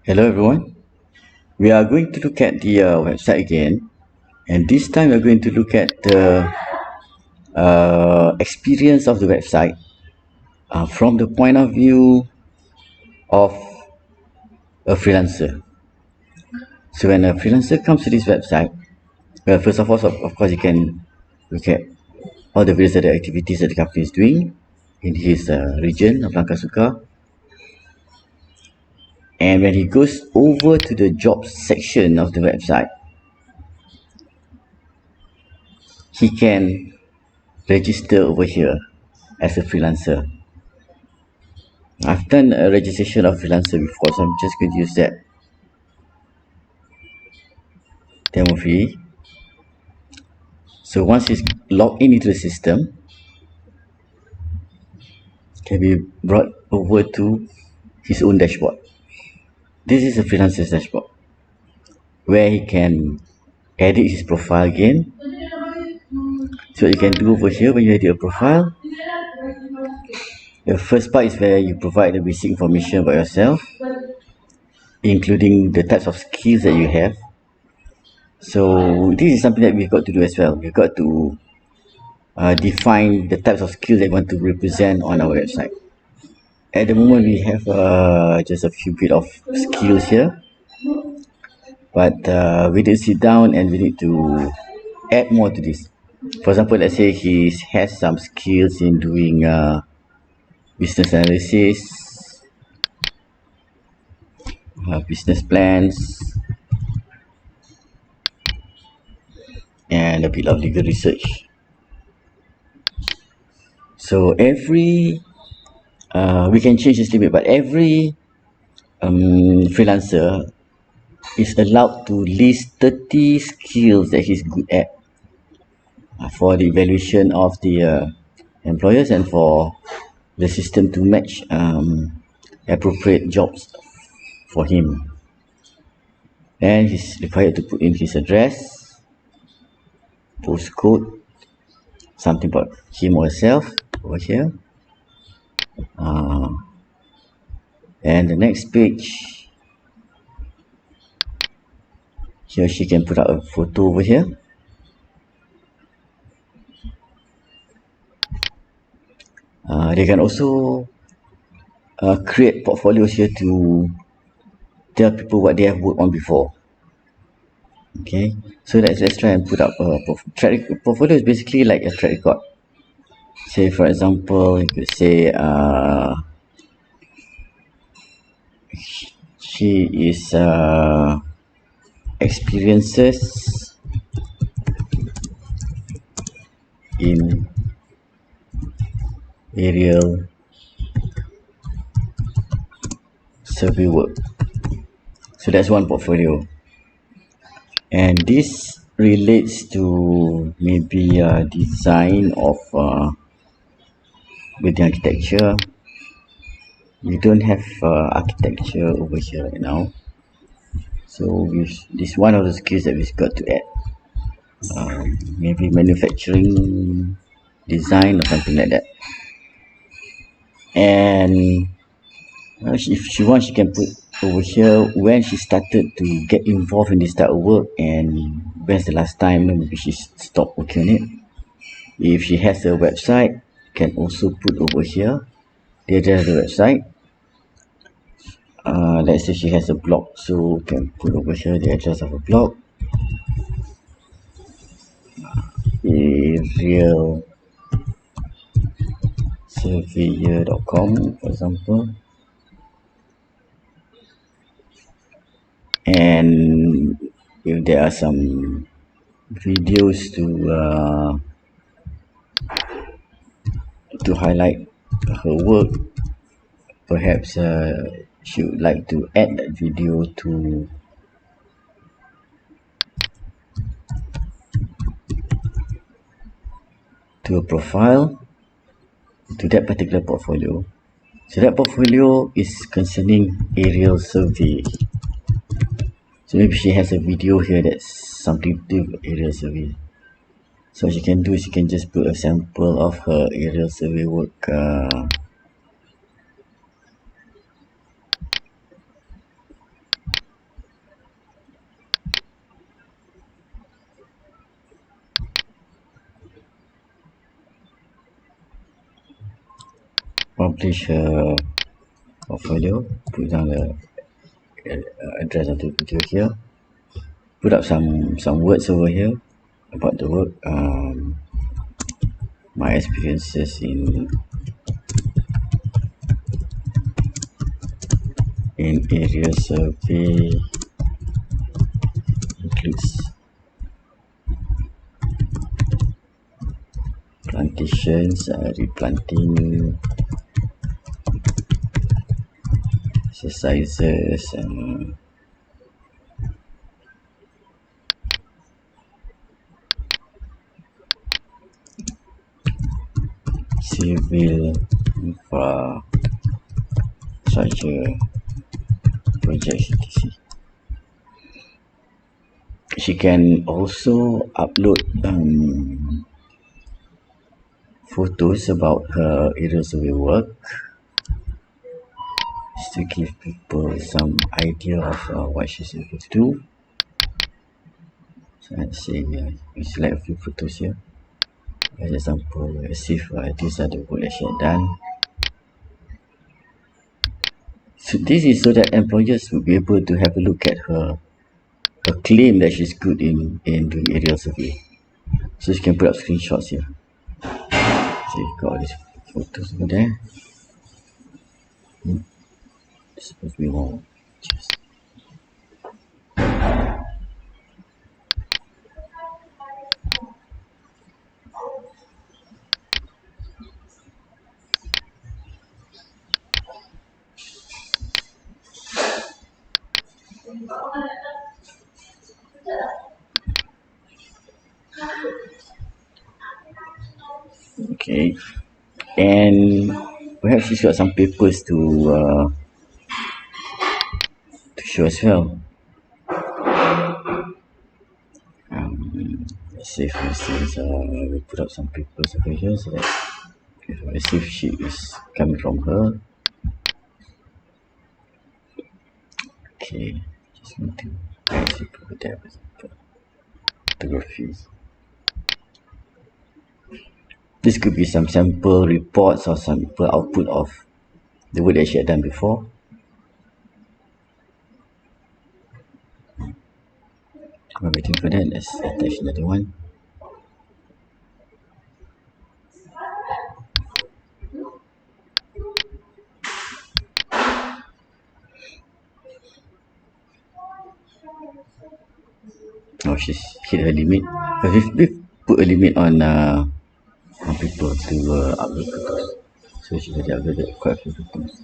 Hello everyone. We are going to look at the website again, and this time we're going to look at the experience of the website from the point of view of a freelancer. So when a freelancer comes to this website, well, first of all, of course, you can look at all the various other activities that the company is doing in his region of Langkasuka. And when he goes over to the jobs section of the website, he can register over here as a freelancer. I've done a registration of freelancer before, so I'm just going to use that demo fee. So once he's logged in into the system, can be brought over to his own dashboard. This is a freelancer's dashboard where he can edit his profile again. So you can do over here when you edit a profile. The first part is where you provide the basic information about yourself, including the types of skills that you have. So this is something that we've got to do as well. We've got to define the types of skills that we want to represent on our website. At the moment, we have just a few bit of skills here, but we need to sit down and we need to add more to this. For example, let's say he has some skills in doing business analysis, business plans, and a bit of legal research. So we can change this limit, but every freelancer is allowed to list 30 skills that he's good at for the evaluation of the employers and for the system to match appropriate jobs for him. And he's required to put in his address, postcode, something about him or herself over here. And the next page, he or she can put out a photo over here. They can also create portfolios here to tell people what they have worked on before. Okay, so let's try and put up a portfolio. Is basically like a track record. Say for example, you could say she is experiences in aerial survey work. So that's one portfolio, and this relates to maybe design of building architecture. We don't have architecture over here right now, so this one of the skills that we've got to add. Maybe manufacturing design or something like that. And if she wants, she can put over here when she started to get involved in this type of work and when's the last time maybe she stopped working on it. If she has a website, can also put over here the address of the website. Let's say she has a blog, so can put over here the address of a blog. Real surveyor.com, for example. And if there are some videos to highlight her work, perhaps she would like to add that video to a profile, to that particular portfolio. So that portfolio is concerning aerial survey. So maybe she has a video here that's something to do with aerial survey. So what she can do is she can just put a sample of her aerial survey work. publish her portfolio, put down the address of the video here, put up some words over here about the work, my experiences in area survey includes plantations, replanting exercises, civil infrastructure projects, etc. She can also upload photos about her area survey work, just to give people some idea of what she's able to do. So let's say we select a few photos here. As example, let's see if these are the work that she had done. So this is so that employers will be able to have a look at her claim that she's good in doing aerial survey. So you can put up screenshots here. So you've got all these photos over there. It's supposed to be more pictures. Okay, and perhaps she's got some papers to show as well. Let's say for instance, we put up some papers over here so that if a receipt sheet is coming from her. Okay, just need to actually put there for example, photography. This could be some sample reports or sample output of the work that she had done before. While waiting for that, let's attach another one. Oh, she's hit her limit. But we've put a limit on people to upload photos. So she already uploaded quite a few photos.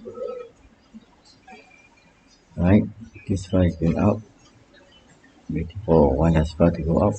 Right, this file is going out. Waiting for one last file to go out.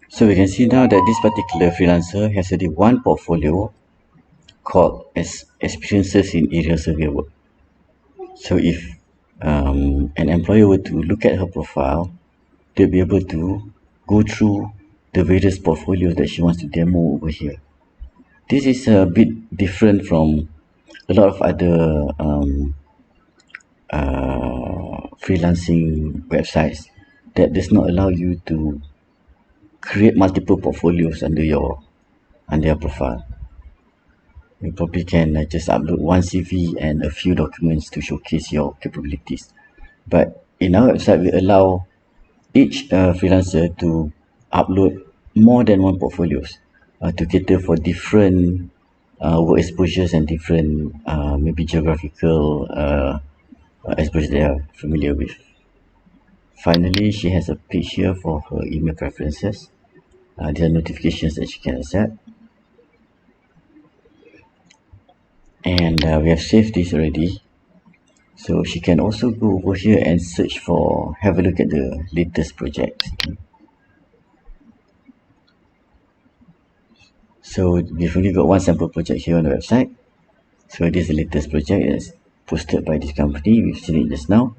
So we can see now that this particular freelancer has already one portfolio called as experiences in area survey work. So if an employer were to look at her profile, they'll be able to go through the various portfolios that she wants to demo over here. This is a bit different from a lot of other freelancing websites that does not allow you to create multiple portfolios under your profile. You probably can just upload one CV and a few documents to showcase your capabilities. But in our website, we allow each freelancer to upload more than one portfolios. to cater for different work exposures and different maybe geographical exposure they are familiar with. Finally, she has a page here for her email preferences. There are notifications that she can accept. And we have saved this already. So she can also go over here and search for, have a look at the latest projects. So we've only got one sample project here on the website. So this is the latest project that's posted by this company. We've seen it just now.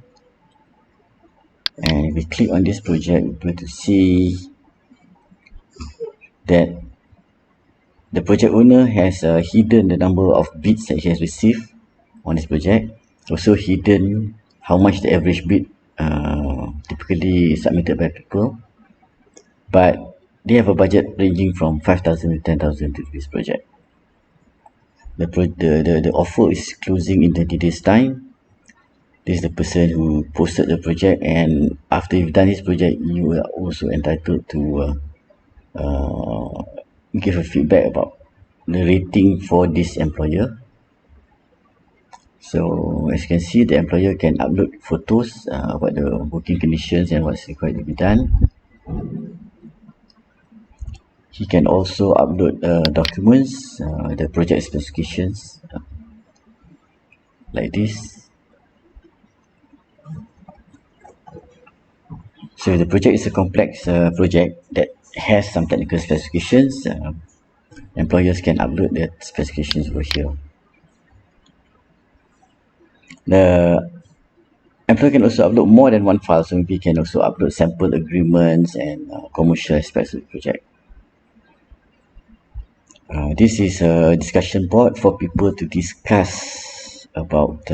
And if we click on this project, we're going to see that the project owner has hidden the number of bids that he has received on this project. Also hidden how much the average bid typically submitted by people. But they have a budget ranging from 5,000 to 10,000 to this project. The offer is closing in 20 days time. This is the person who posted the project, and after you've done this project, you are also entitled to give a feedback about the rating for this employer. So as you can see, the employer can upload photos about the working conditions and what's required to be done. He can also upload documents, the project specifications, like this. So the project is a complex project that has some technical specifications. Employers can upload their specifications over here. The employer can also upload more than one file, so maybe can also upload sample agreements and commercial aspects of the project. This is a discussion board for people to discuss about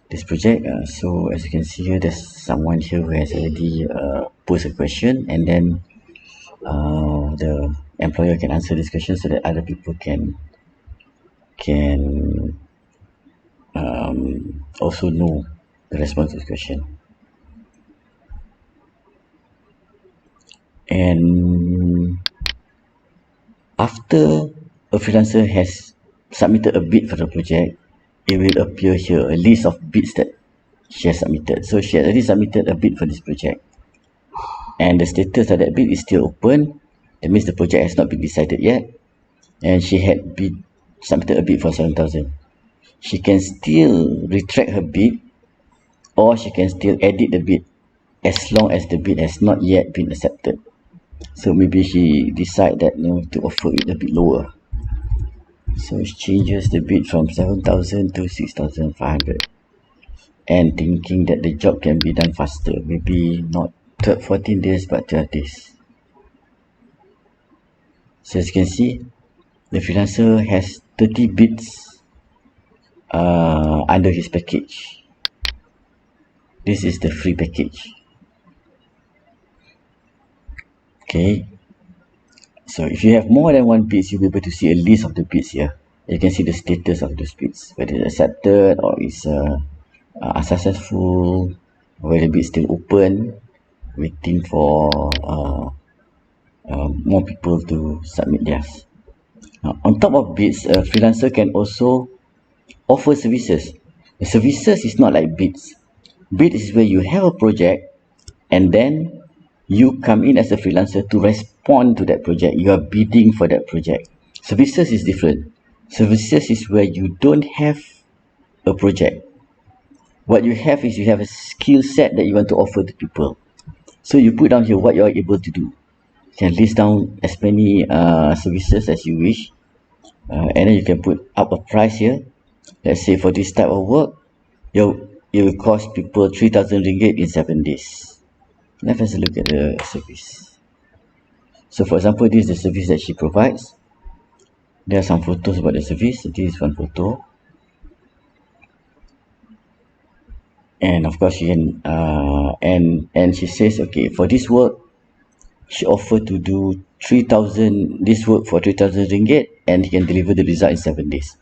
this project. So as you can see here, there's someone here who has already posed a question, and then the employer can answer this question so that other people can also know the response to this question. And after a freelancer has submitted a bid for the project, it will appear here a list of bids that she has submitted. So she has already submitted a bid for this project, and the status of that bid is still open. That means the project has not been decided yet, and she had submitted a bid for 7,000. She can still retract her bid, or she can still edit the bid as long as the bid has not yet been accepted. So maybe she decide that to offer it a bit lower. So she changes the bid from 7,000 to 6,500, and thinking that the job can be done faster, maybe not 14 days but 12 days. So as you can see, the freelancer has 30 bids under his package. This is the free package. Okay, so if you have more than one bids, you'll be able to see a list of the bids here. You can see the status of those bids, whether it's accepted or it's unsuccessful, whether the bid is still open, waiting for more people to submit theirs. On top of bids, a freelancer can also offer services. The services is not like bids. Bid is where you have a project and then you come in as a freelancer to respond to that project. You are bidding for that project. Services is different. Services is where you don't have a project. What you have is you have a skill set that you want to offer to people. So you put down here what you are able to do. You can list down as many services as you wish, and then you can put up a price here. Let's say for this type of work, it will cost people 3,000 ringgit in 7 days. Let's have a look at the service. So for example, this is the service that she provides. There are some photos about the service. This is one photo. And of course she can and she says, okay, for this work she offered to do 3,000 this work for 3,000 ringgit, and he can deliver the result in 7 days.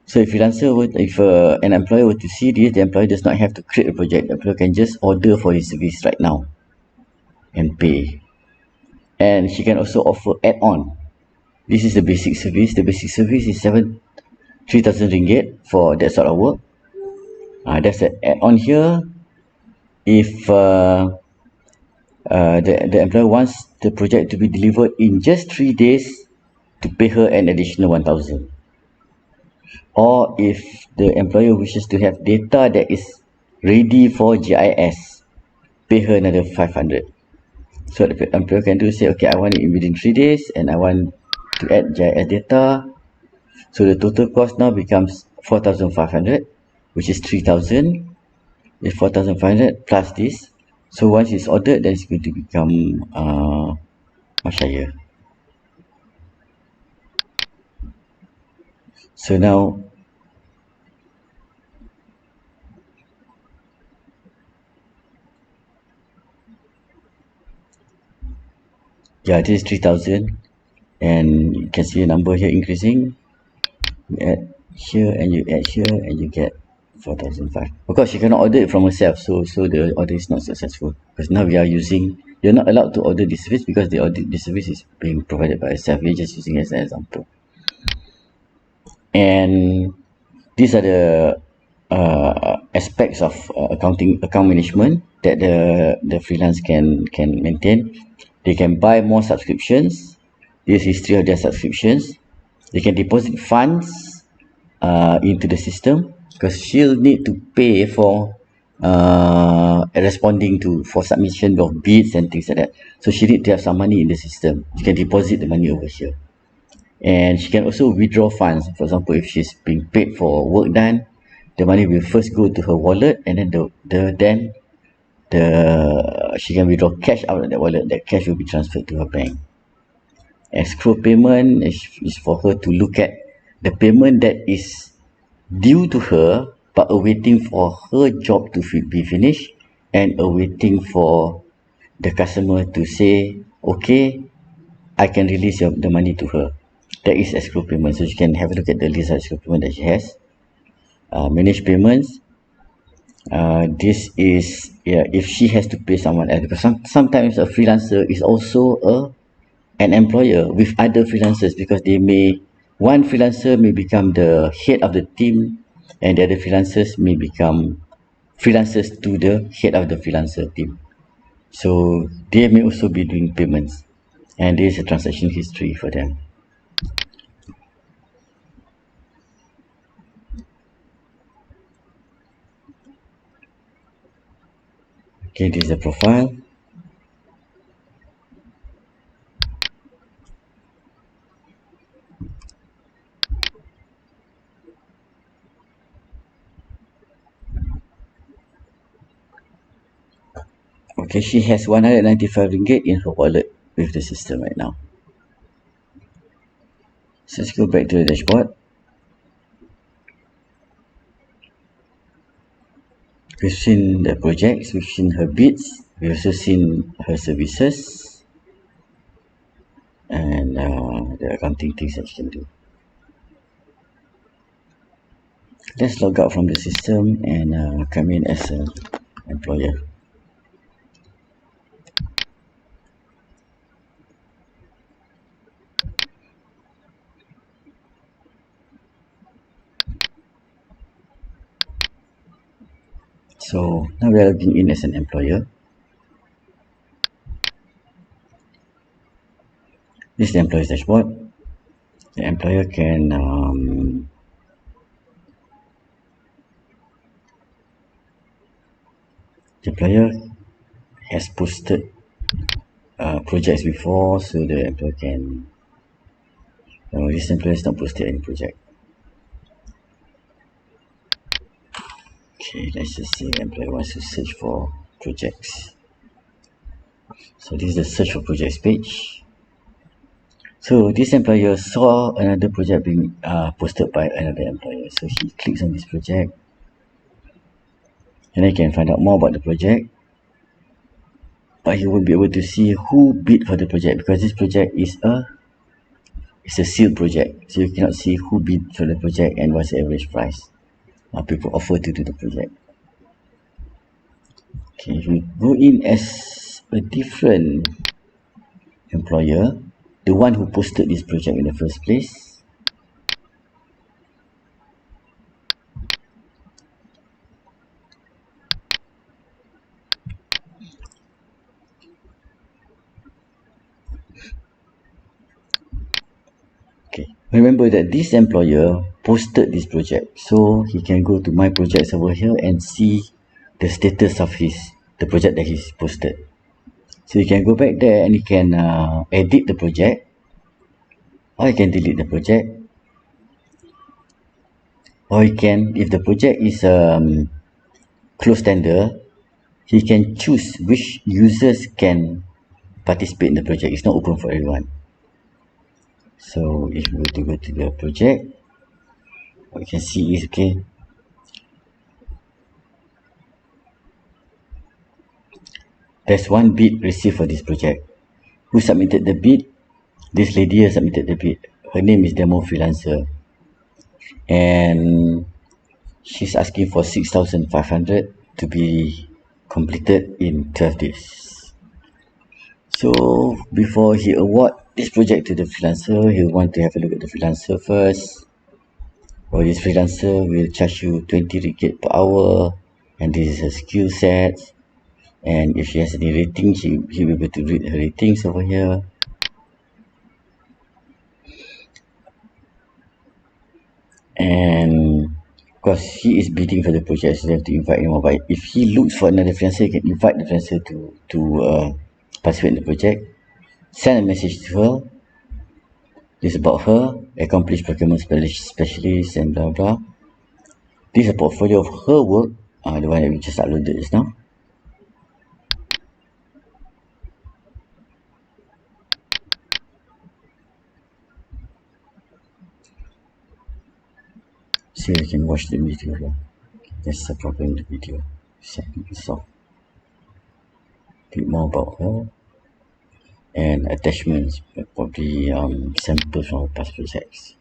So if an employer were to see this, the employer does not have to create a project. The employer can just order for his service right now and pay. and she can also offer add-on. This is the basic service. The basic service is 3,000 ringgit for that sort of work. There's an add-on here. If the employer wants the project to be delivered in just 3 days, to pay her an additional 1,000. Or if the employer wishes to have data that is ready for GIS, pay her another 500. So the employer can do say, okay, I want it within 3 days and I want to add GIS data. So the total cost now becomes 4,500, which is 3,000. Is 4,500 plus this. So once it's ordered, then it's going to become much higher. So now, yeah, this is 3,000, and you can see the number here increasing. You add here and you add here and you get 4,500. Of course, you cannot order it from herself, so the order is not successful, because now we are using, you're not allowed to order this service because the service is being provided by herself. We're just using it as an example. And these are the aspects of account management that the freelance can maintain. They can buy more subscriptions. This is history of their subscriptions. They can deposit funds into the system, because she'll need to pay for responding to for submission of bids and things like that. So she need to have some money in the system. She can deposit the money over here, and she can also withdraw funds. For example, if she's being paid for work done, the money will first go to her wallet, and then the she can withdraw cash out of that wallet. That cash will be transferred to her bank. Escrow payment is for her to look at the payment that is due to her but awaiting for her job to be finished, and awaiting for the customer to say, okay, I can release the money to her. That is escrow payment. So you can have a look at the list of escrow payment that she has. Manage payments. This is, yeah, if she has to pay someone else, because sometimes a freelancer is also an employer with other freelancers, because one freelancer may become the head of the team, and the other freelancers may become freelancers to the head of the freelancer team. So they may also be doing payments, and there is a transaction history for them. Okay, this is the profile. Okay, she has 195 ringgit in her wallet with the system right now. So let's go back to the dashboard. We've seen the projects, we've seen her bids, we've also seen her services, and the accounting things that she can do. Let's log out from the system and come in as an employer. So now we are logging in as an employer. This is the employer's dashboard. The employer can the employer has posted projects before, so the employer can. This employer has not posted any project. Okay, let's just say the employer wants to search for projects. So this is the search for projects page. So this employer saw another project being posted by another employer. So he clicks on this project, and I can find out more about the project. But he won't be able to see who bid for the project, because this project is a sealed project. So you cannot see who bid for the project and what's the average price people offer to do the project. Okay, if we go in as a different employer, the one who posted this project in the first place. Okay, remember that this employer posted this project, so he can go to my projects over here and see the status of the project that he's posted. So you can go back there and you can edit the project, or you can delete the project, or you can, if the project is closed tender, he can choose which users can participate in the project. It's not open for everyone. So if you were to go to the project, what you can see is, okay, there's one bid received for this project. Who submitted the bid? This lady has submitted the bid. Her name is Demo Freelancer, and she's asking for 6,500 to be completed in 12 days. So before he award this project to the freelancer, he'll want to have a look at the freelancer first. Or this freelancer will charge you 20 ringgit per hour, and this is her skill set. And if she has any ratings, he will be able to read her ratings over here. And of course, he is bidding for the project, so they have to invite him. But if he looks for another freelancer, he can invite the freelancer to participate in the project. Send a message to her. This is about her, accomplished procurement specialist, and blah blah. This is a portfolio of her work, the one that we just uploaded just now. So you can watch the video here. There's a problem in the video. Setting this off. A bit more about her. And attachments, probably samples from our past projects.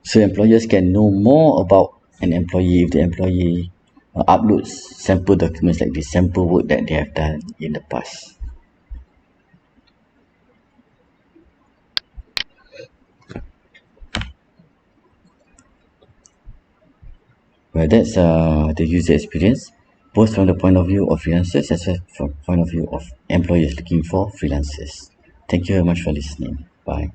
So employers can know more about an employee if the employee uploads sample documents like this, sample work that they have done in the past. Well, that's the user experience, both from the point of view of freelancers as well as from the point of view of employers looking for freelancers. Thank you very much for listening. Bye.